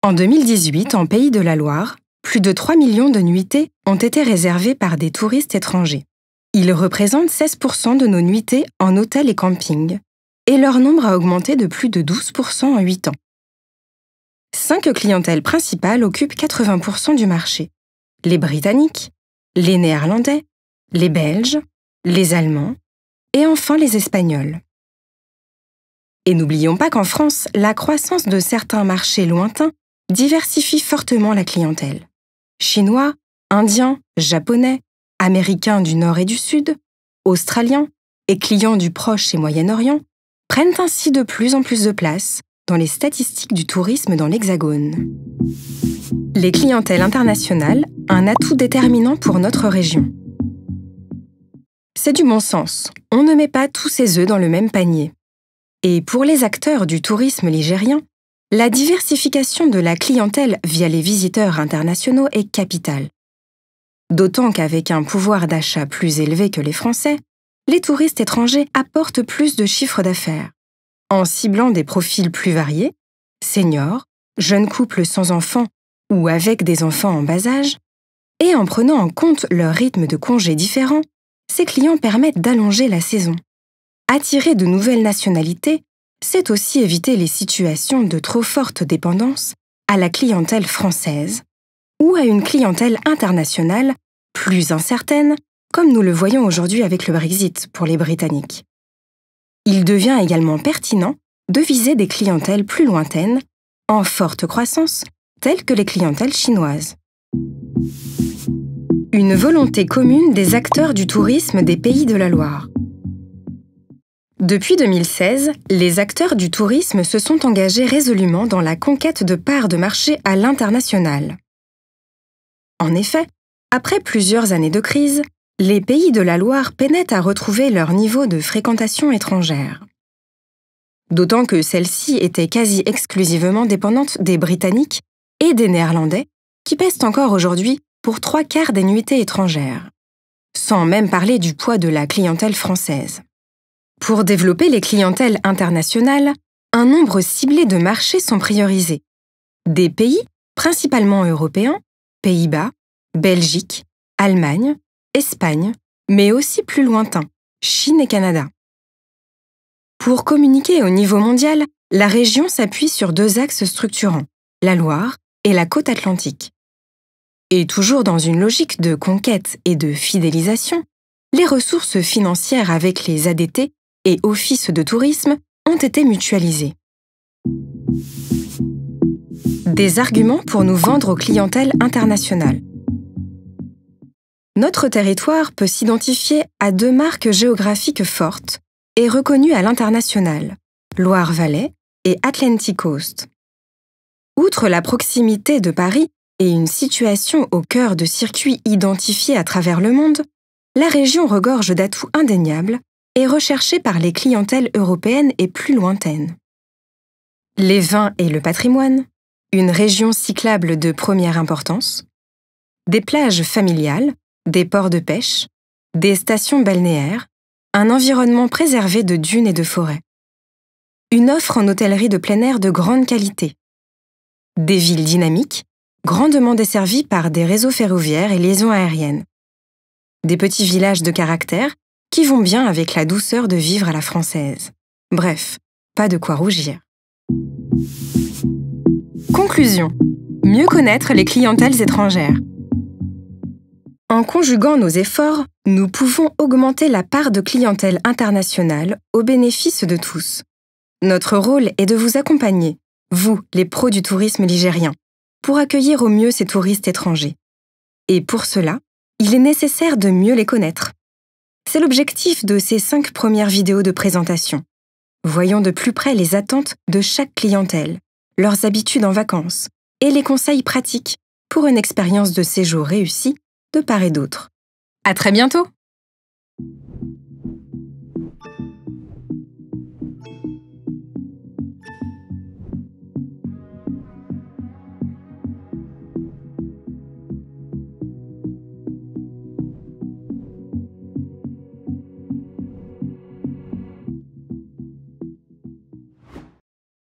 En 2018, en Pays de la Loire, plus de 3 millions de nuitées ont été réservées par des touristes étrangers. Ils représentent 16% de nos nuitées en hôtels et campings, et leur nombre a augmenté de plus de 12% en 8 ans. 5 clientèles principales occupent 80% du marché. Les Britanniques, les Néerlandais, les Belges, les Allemands et enfin les Espagnols. Et n'oublions pas qu'en France, la croissance de certains marchés lointains diversifie fortement la clientèle. Chinois, Indiens, Japonais, Américains du Nord et du Sud, Australiens et clients du Proche et Moyen-Orient prennent ainsi de plus en plus de place dans les statistiques du tourisme dans l'Hexagone. Les clientèles internationales, un atout déterminant pour notre région. C'est du bon sens, on ne met pas tous ses œufs dans le même panier. Et pour les acteurs du tourisme ligérien, la diversification de la clientèle via les visiteurs internationaux est capitale. D'autant qu'avec un pouvoir d'achat plus élevé que les Français, les touristes étrangers apportent plus de chiffre d'affaires. En ciblant des profils plus variés, seniors, jeunes couples sans enfants ou avec des enfants en bas âge, et en prenant en compte leur rythme de congés différents, ces clients permettent d'allonger la saison. Attirer de nouvelles nationalités, c'est aussi éviter les situations de trop forte dépendance à la clientèle française ou à une clientèle internationale plus incertaine, comme nous le voyons aujourd'hui avec le Brexit pour les Britanniques. Il devient également pertinent de viser des clientèles plus lointaines, en forte croissance, telles que les clientèles chinoises. Une volonté commune des acteurs du tourisme des Pays de la Loire. Depuis 2016, les acteurs du tourisme se sont engagés résolument dans la conquête de parts de marché à l'international. En effet, après plusieurs années de crise, les Pays de la Loire peinaient à retrouver leur niveau de fréquentation étrangère. D'autant que celle-ci était quasi exclusivement dépendante des Britanniques et des Néerlandais, qui pèsent encore aujourd'hui pour 3/4 des nuitées étrangères, sans même parler du poids de la clientèle française. Pour développer les clientèles internationales, un nombre ciblé de marchés sont priorisés. Des pays, principalement européens, Pays-Bas, Belgique, Allemagne, Espagne, mais aussi plus lointains, Chine et Canada. Pour communiquer au niveau mondial, la région s'appuie sur 2 axes structurants, la Loire et la côte atlantique. Et toujours dans une logique de conquête et de fidélisation, les ressources financières avec les ADT et offices de tourisme ont été mutualisées. Des arguments pour nous vendre aux clientèles internationales. Notre territoire peut s'identifier à 2 marques géographiques fortes et reconnues à l'international, Loire-Vallée et Atlantic Coast. Outre la proximité de Paris et une situation au cœur de circuits identifiés à travers le monde, la région regorge d'atouts indéniables et recherchée par les clientèles européennes et plus lointaines. Les vins et le patrimoine, une région cyclable de première importance, des plages familiales, des ports de pêche, des stations balnéaires, un environnement préservé de dunes et de forêts. Une offre en hôtellerie de plein air de grande qualité. Des villes dynamiques, grandement desservies par des réseaux ferroviaires et liaisons aériennes. Des petits villages de caractère qui vont bien avec la douceur de vivre à la française. Bref, pas de quoi rougir. Conclusion. Mieux connaître les clientèles étrangères. En conjuguant nos efforts, nous pouvons augmenter la part de clientèle internationale au bénéfice de tous. Notre rôle est de vous accompagner, vous, les pros du tourisme ligérien, pour accueillir au mieux ces touristes étrangers. Et pour cela, il est nécessaire de mieux les connaître. C'est l'objectif de ces 5 premières vidéos de présentation. Voyons de plus près les attentes de chaque clientèle, leurs habitudes en vacances et les conseils pratiques pour une expérience de séjour réussie de part et d'autre. À très bientôt!